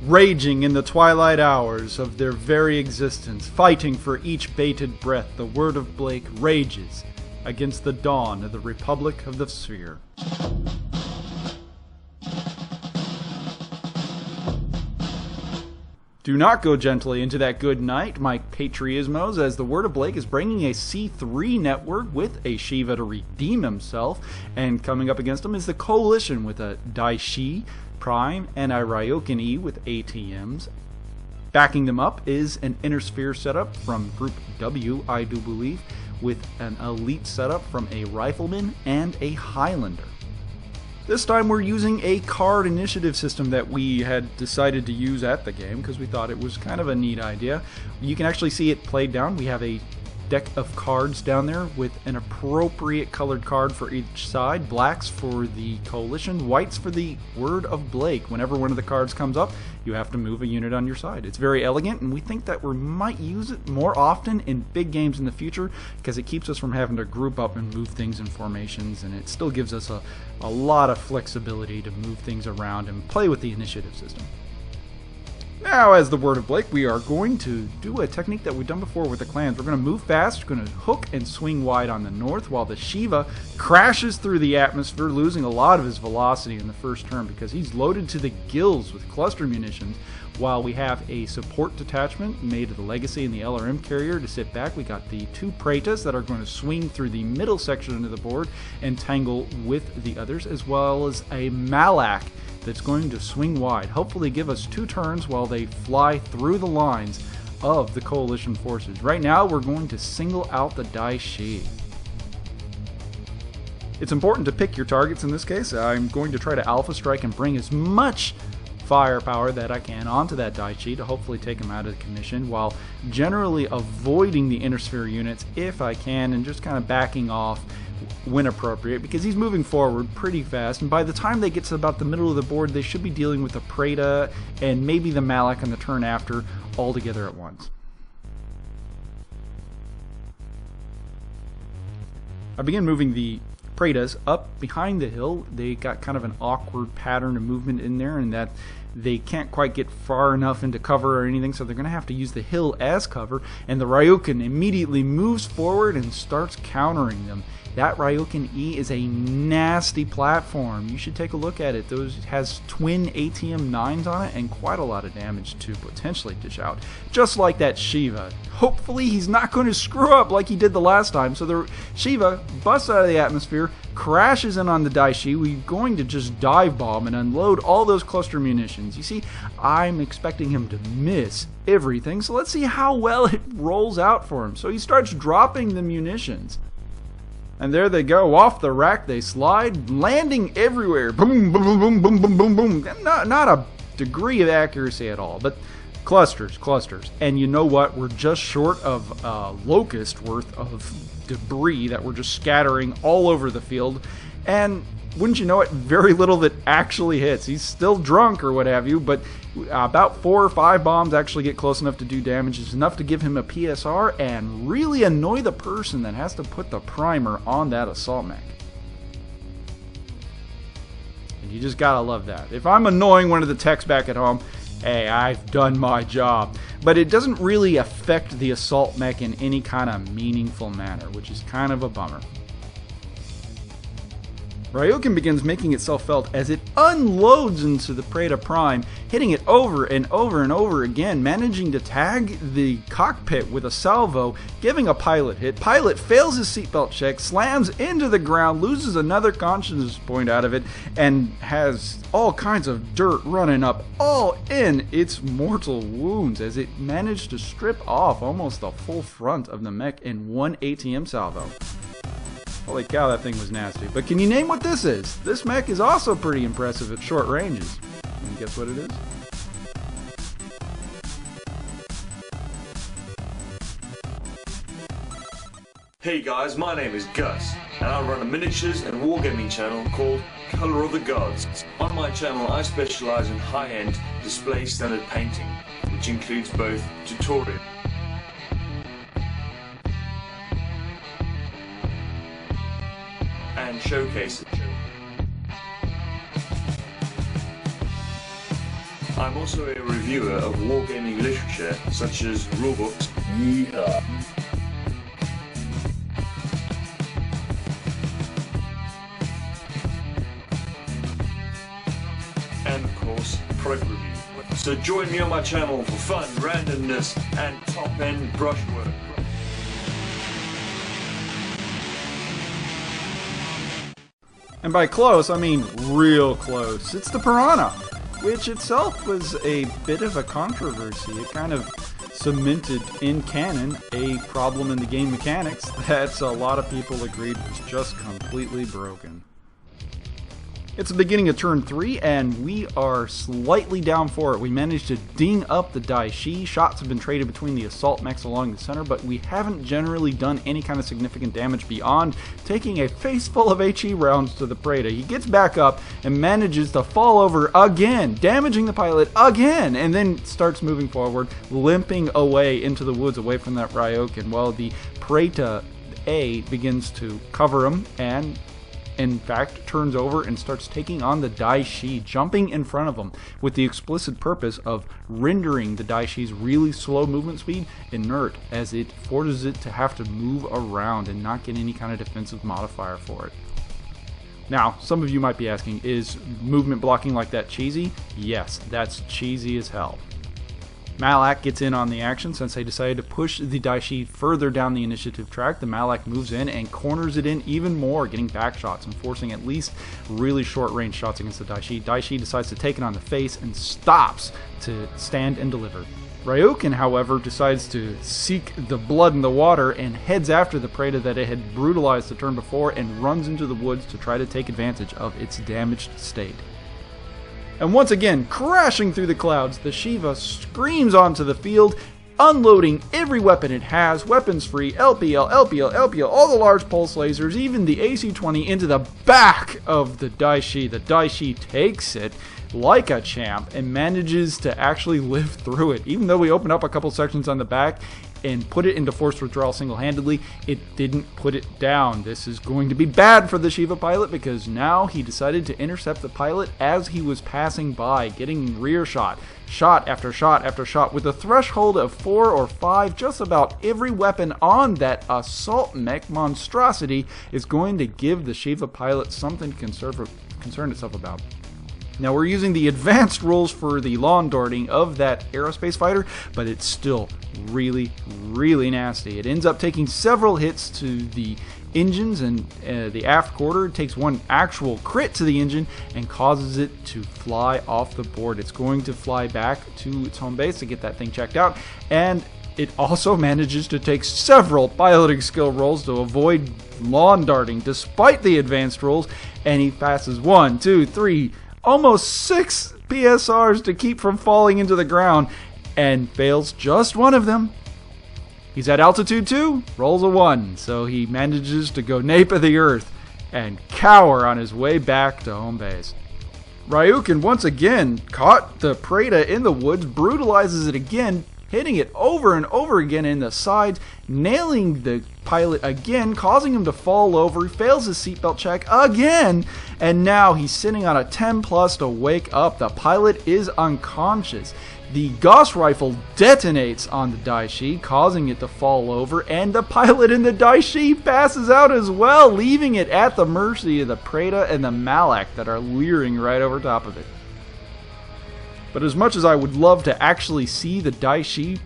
raging in the twilight hours of their very existence, fighting for each bated breath, the word of Blake rages against the dawn of the Republic of the Sphere. Do not go gently into that good night, my patriotismos, as the word of Blake is bringing a C3 network with a Shiva to redeem himself, and coming up against him is the Coalition with a Daishi Prime and a Ryokan E with ATMs. Backing them up is an Inner Sphere setup from Group W, I do believe, with an Elite setup from a Rifleman and a Highlander. This time we're using a card initiative system that we had decided to use at the game because we thought it was kind of a neat idea. You can actually see it played down. We have a deck of cards down there with an appropriate colored card for each side. Blacks for the Coalition, whites for the Word of Blake. Whenever one of the cards comes up, you have to move a unit on your side. It's very elegant, and we think that we might use it more often in big games in the future because it keeps us from having to group up and move things in formations, and it still gives us a lot of flexibility to move things around and play with the initiative system. Now, as the Word of Blake, we are going to do a technique that we've done before with the clans. We're going to move fast, we're going to hook and swing wide on the north, while the Shiva crashes through the atmosphere, losing a lot of his velocity in the first turn because he's loaded to the gills with cluster munitions, while we have a support detachment made of the Legacy and the LRM carrier to sit back. We got the two Praetas that are going to swing through the middle section of the board and tangle with the others, as well as a Malak that's going to swing wide, hopefully give us 2 turns while they fly through the lines of the Coalition forces. Right now, we're going to single out the Daishi. It's important to pick your targets in this case. I'm going to try to Alpha Strike and bring as much firepower that I can onto that Daishi to hopefully take him out of the commission, while generally avoiding the Inner Sphere units if I can, and just kind of backing off when appropriate, because he's moving forward pretty fast, and by the time they get to about the middle of the board, they should be dealing with the Preta and maybe the Malak on the turn after all together at once. I begin moving the Pretas up behind the hill. They got kind of an awkward pattern of movement in there, and that they can't quite get far enough into cover or anything, so they're going to have to use the hill as cover, and the Ryokan immediately moves forward and starts countering them. That Ryokan E is a nasty platform. You should take a look at it. It has twin ATM 9s on it and quite a lot of damage to potentially dish out. Just like that Shiva. Hopefully he's not going to screw up like he did the last time. So the Shiva busts out of the atmosphere, crashes in on the Daishi. We're going to just dive bomb and unload all those cluster munitions. You see, I'm expecting him to miss everything. So let's see how well it rolls out for him. So he starts dropping the munitions. And there they go, off the rack they slide, landing everywhere. Boom, boom, boom, boom, boom, boom, boom. Not a degree of accuracy at all, but clusters, clusters. And you know what? We're just short of locust worth of debris that we're just scattering all over the field. And wouldn't you know it, very little that actually hits. He's still drunk or what have you, but about 4 or 5 bombs actually get close enough to do damage. It's enough to give him a PSR and really annoy the person that has to put the primer on that assault mech. And you just gotta love that. If I'm annoying one of the techs back at home, hey, I've done my job. But it doesn't really affect the assault mech in any kind of meaningful manner, which is kind of a bummer. Ryokan begins making itself felt as it unloads into the Preta Prime, hitting it over and over and over again, managing to tag the cockpit with a salvo, giving a pilot hit. Pilot fails his seatbelt check, slams into the ground, loses another consciousness point out of it, and has all kinds of dirt running up all in its mortal wounds as it managed to strip off almost the full front of the mech in one ATM salvo. Holy cow, that thing was nasty. But can you name what this is? This mech is also pretty impressive at short ranges. And guess what it is? Hey guys, my name is Gus, and I run a miniatures and wargaming channel called Color of the Gods. On my channel, I specialize in high-end display standard painting, which includes both tutorial and showcases. I'm also a reviewer of wargaming literature such as rulebooks. Yeehaw. And of course, product review. So join me on my channel for fun, randomness, and top-end brushwork. And by close, I mean real close. It's the Piranha, which itself was a bit of a controversy. It kind of cemented in canon a problem in the game mechanics that a lot of people agreed was just completely broken. It's the beginning of turn 3, and we are slightly down for it. We managed to ding up the Daishi. Shots have been traded between the assault mechs along the center, but we haven't generally done any kind of significant damage beyond taking a face full of HE rounds to the Preda. He gets back up and manages to fall over again, damaging the pilot again, and then starts moving forward, limping away into the woods away from that Ryokan, while the Preda A begins to cover him and in fact turns over and starts taking on the Daishi, jumping in front of him with the explicit purpose of rendering the Daishi's really slow movement speed inert, as it forces it to have to move around and not get any kind of defensive modifier for it. Now, some of you might be asking, is movement blocking like that cheesy? Yes, that's cheesy as hell. Malak gets in on the action since they decided to push the Daishi further down the initiative track. The Malak moves in and corners it in even more, getting back shots and forcing at least really short range shots against the Daishi. Daishi decides to take it on the face and stops to stand and deliver. Ryokan, however, decides to seek the blood in the water and heads after the Preda that it had brutalized the turn before and runs into the woods to try to take advantage of its damaged state. And once again, crashing through the clouds, the Shiva screams onto the field, unloading every weapon it has, weapons free, LPL, LPL, LPL, all the large pulse lasers, even the AC-20 into the back of the Daishi. The Daishi takes it like a champ and manages to actually live through it. Even though we opened up a couple sections on the back and put it into forced withdrawal single-handedly, it didn't put it down. This is going to be bad for the Shiva pilot because now he decided to intercept the pilot as he was passing by, getting rear shot after shot after shot. With a threshold of 4 or 5, just about every weapon on that assault mech monstrosity is going to give the Shiva pilot something to concern itself about. Now, we're using the advanced rules for the lawn darting of that aerospace fighter, but it's still really, really nasty. It ends up taking several hits to the engines and the aft quarter. It takes one actual crit to the engine and causes it to fly off the board. It's going to fly back to its home base to get that thing checked out, and it also manages to take several piloting skill rolls to avoid lawn darting despite the advanced rules, and he passes 1, 2, 3, almost 6 PSRs to keep from falling into the ground, and fails just one of them. He's at altitude 2, rolls a 1, so he manages to go nape of the earth and cower on his way back to home base. Ryokan once again caught the Preda in the woods, brutalizes it again, hitting it over and over again in the sides, nailing the pilot again, causing him to fall over. He fails his seatbelt check again, and now he's sitting on a 10+ to wake up. The pilot is unconscious. The Gauss rifle detonates on the Daishi, causing it to fall over, and the pilot in the Daishi passes out as well, leaving it at the mercy of the Preda and the Malak that are leering right over top of it. But as much as I would love to actually see the Daishi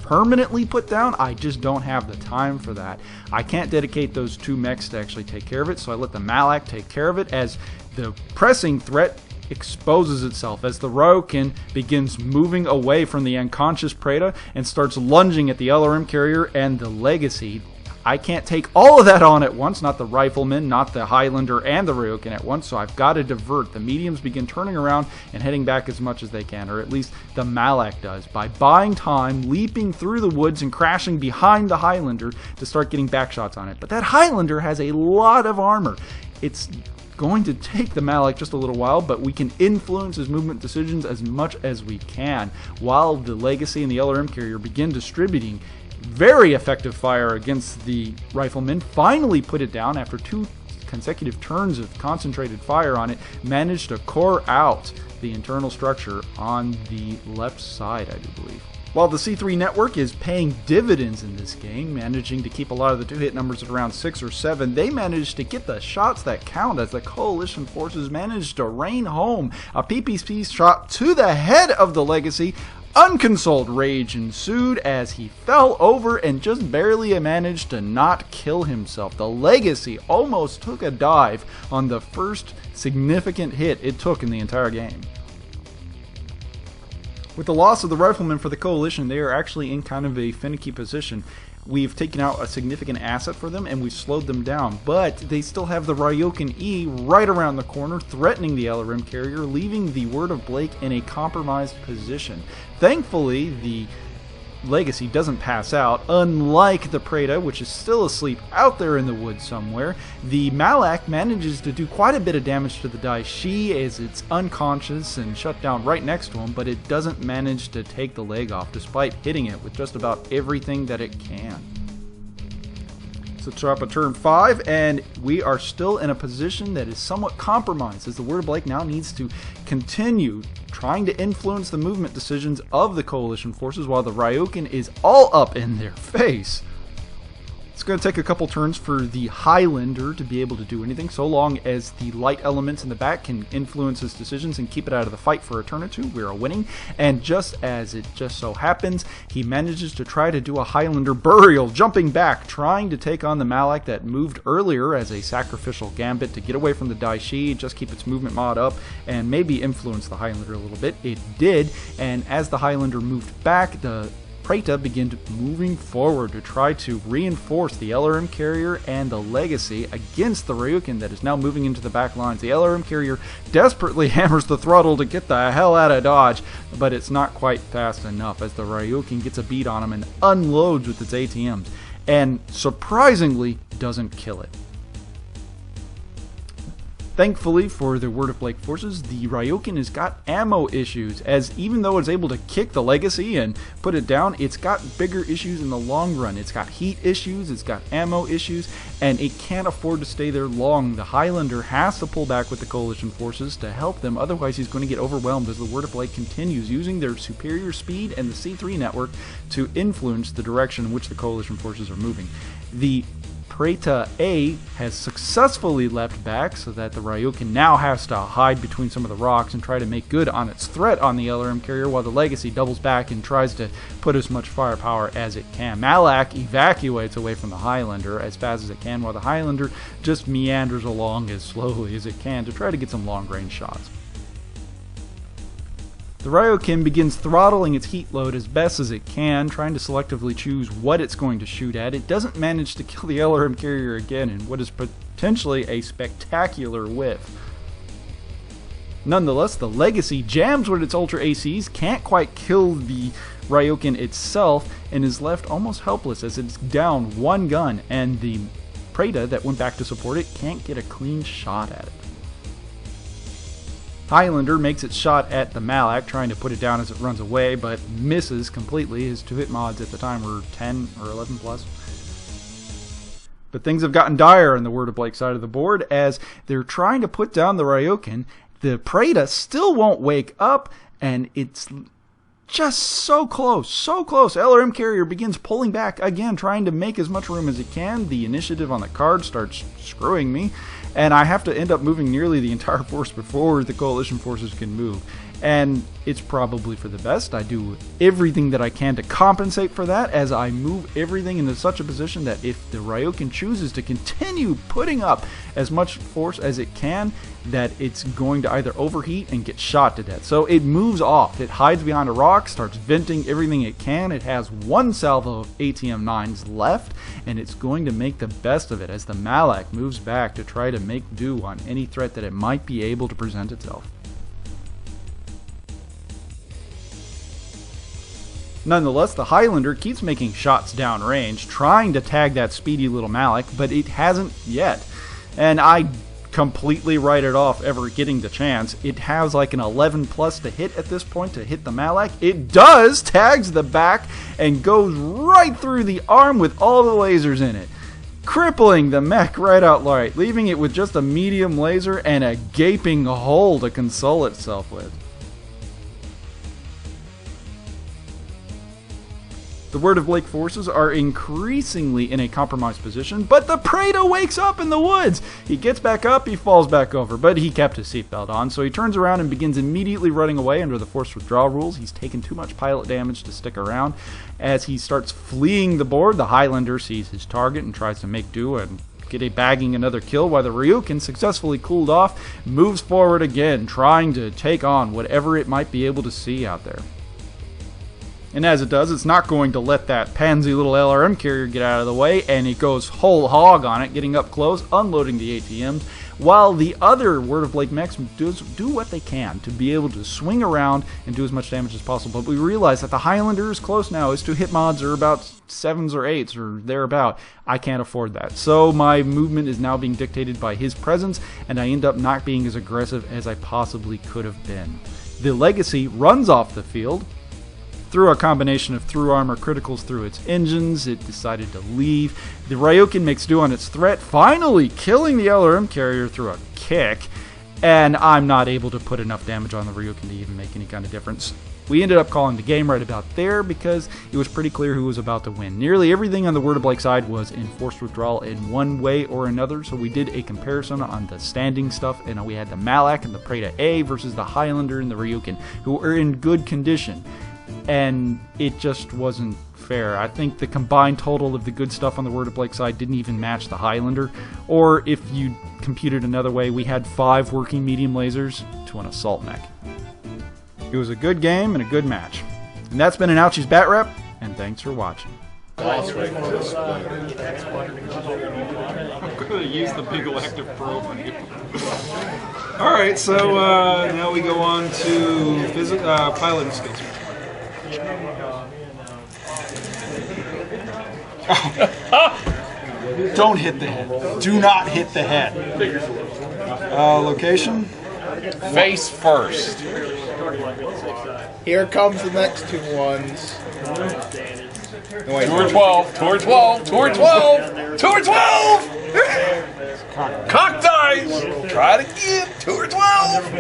permanently put down, I just don't have the time for that. I can't dedicate those 2 mechs to actually take care of it, so I let the Malak take care of it as the pressing threat exposes itself as the Ryokan begins moving away from the unconscious Preda and starts lunging at the LRM carrier and the Legacy. I can't take all of that on at once, not the Rifleman, not the Highlander, and the Ryokan at once, so I've got to divert. The mediums begin turning around and heading back as much as they can, or at least the Malak does, by buying time, leaping through the woods and crashing behind the Highlander to start getting back shots on it. But that Highlander has a lot of armor. It's going to take the Malak just a little while, but we can influence his movement decisions as much as we can, while the Legacy and the LRM carrier begin distributing very effective fire against the Rifleman. Finally put it down after 2 consecutive turns of concentrated fire on it, managed to core out the internal structure on the left side, I do believe. While the C3 network is paying dividends in this game, managing to keep a lot of the two-hit numbers at around 6 or 7, they managed to get the shots that count as the coalition forces managed to rain home a PPC shot to the head of the Legacy. Unconsoled rage ensued as he fell over and just barely managed to not kill himself. The Legacy almost took a dive on the first significant hit it took in the entire game. With the loss of the riflemen for the coalition, they are actually in kind of a finicky position. We've taken out a significant asset for them and we've slowed them down, but they still have the Ryokan E right around the corner, threatening the LRM carrier, leaving the Word of Blake in a compromised position. Thankfully, the Legacy doesn't pass out, unlike the Preda, which is still asleep out there in the woods somewhere. The Malak manages to do quite a bit of damage to the Daishi as it's unconscious and shut down right next to him, but it doesn't manage to take the leg off despite hitting it with just about everything that it can. So drop a turn 5, and we are still in a position that is somewhat compromised as the Word of Blake now needs to continue trying to influence the movement decisions of the coalition forces while the Ryokan is all up in their face. It's going to take a couple turns for the Highlander to be able to do anything, so long as the light elements in the back can influence his decisions and keep it out of the fight for a turn or two. We are winning, and just as it just so happens, he manages to try to do a Highlander burial, jumping back, trying to take on the Malak that moved earlier as a sacrificial gambit to get away from the Daishi, just keep its movement mod up, and maybe influence the Highlander a little bit. It did, and as the Highlander moved back, the Preta began moving forward to try to reinforce the LRM carrier and the Legacy against the Ryokan that is now moving into the back lines. The LRM carrier desperately hammers the throttle to get the hell out of Dodge, but it's not quite fast enough as the Ryokan gets a beat on him and unloads with its ATMs, and surprisingly doesn't kill it. Thankfully for the Word of Blake forces, the Ryokan has got ammo issues, as even though it's able to kick the Legacy and put it down, it's got bigger issues in the long run. It's got heat issues, it's got ammo issues, and it can't afford to stay there long. The Highlander has to pull back with the coalition forces to help them, otherwise he's going to get overwhelmed as the Word of Blake continues using their superior speed and the C3 network to influence the direction in which the coalition forces are moving. The Preta A has successfully leapt back so that the Ryokan now has to hide between some of the rocks and try to make good on its threat on the LRM carrier, while the Legacy doubles back and tries to put as much firepower as it can. Malak evacuates away from the Highlander as fast as it can, while the Highlander just meanders along as slowly as it can to try to get some long-range shots. The Ryokan begins throttling its heat load as best as it can, trying to selectively choose what it's going to shoot at. It doesn't manage to kill the LRM carrier again in what is potentially a spectacular whiff. Nonetheless, the Legacy jams with its Ultra ACs, can't quite kill the Ryokan itself, and is left almost helpless as it's down one gun, and the Preda that went back to support it can't get a clean shot at it. Highlander makes its shot at the Malak, trying to put it down as it runs away, but misses completely. His two-hit mods at the time were 10 or 11 plus. But things have gotten dire on the Word of Blake side of the board as they're trying to put down the Ryokan. The Preda still won't wake up, and it's just so close, so close. LRM carrier begins pulling back again, trying to make as much room as it can. The initiative on the card starts screwing me, and I have to end up moving nearly the entire force before the coalition forces can move. And it's probably for the best. I do everything that I can to compensate for that as I move everything into such a position that if the Ryokan chooses to continue putting up as much force as it can, that it's going to either overheat and get shot to death. So it moves off. It hides behind a rock, starts venting everything it can. It has one salvo of ATM-9s left, and it's going to make the best of it as the Malak moves back to try to make do on any threat that it might be able to present itself. Nonetheless, the Highlander keeps making shots downrange, trying to tag that speedy little Malak, but it hasn't yet. And I completely write it off ever getting the chance. It has like an 11 plus to hit at this point to hit the Malak. It does, tags the back, and goes right through the arm with all the lasers in it. crippling the mech right outright, leaving it with just a medium laser and a gaping hole to console itself with. The Word of Blake forces are increasingly in a compromised position, but the Praetor wakes up in the woods. He gets back up, he falls back over, but he kept his seatbelt on, so he turns around and begins immediately running away under the forced withdrawal rules. He's taken too much pilot damage to stick around. As he starts fleeing the board, the Highlander sees his target and tries to make do and bagging another kill, while the Ryukin, successfully cooled off, moves forward again, trying to take on whatever it might be able to see out there. And as it does, it's not going to let that pansy little LRM carrier get out of the way, and it goes whole hog on it, getting up close, unloading the ATMs, while the other Word of Blake mechs do what they can to be able to swing around and do as much damage as possible. But we realize that the Highlander is close now. His 2 hit mods are about 7s or 8s or thereabout. I can't afford that. So my movement is now being dictated by his presence, and I end up not being as aggressive as I possibly could have been. The Legacy runs off the field. Through a combination of through armor criticals through its engines, it decided to leave. The Ryukin makes do on its threat, finally killing the LRM carrier through a kick, and I'm not able to put enough damage on the Ryukin to even make any kind of difference. We ended up calling the game right about there because it was pretty clear who was about to win. Nearly everything on the Word of Blake side was in forced withdrawal in one way or another, so we did a comparison on the standing stuff, and we had the Malak and the Praetor A versus the Highlander and the Ryukin, who were in good condition. And it just wasn't fair. I think the combined total of the good stuff on the Word of Blake side didn't even match the Highlander. Or if you computed another way, we had 5 working medium lasers to an assault mech. It was a good game and a good match. And that's been an Ouchies Batrep, and thanks for watching. I'm going to use the big elective probe on you. Alright, so now we go on to piloting skills. Don't hit the head. Do not hit the head. Location? Face first. Here comes the next 2 ones. No, wait, Tour 12. Tour 12. Tour 12. Tour 12. Cock dice. Try it again. Tour 12.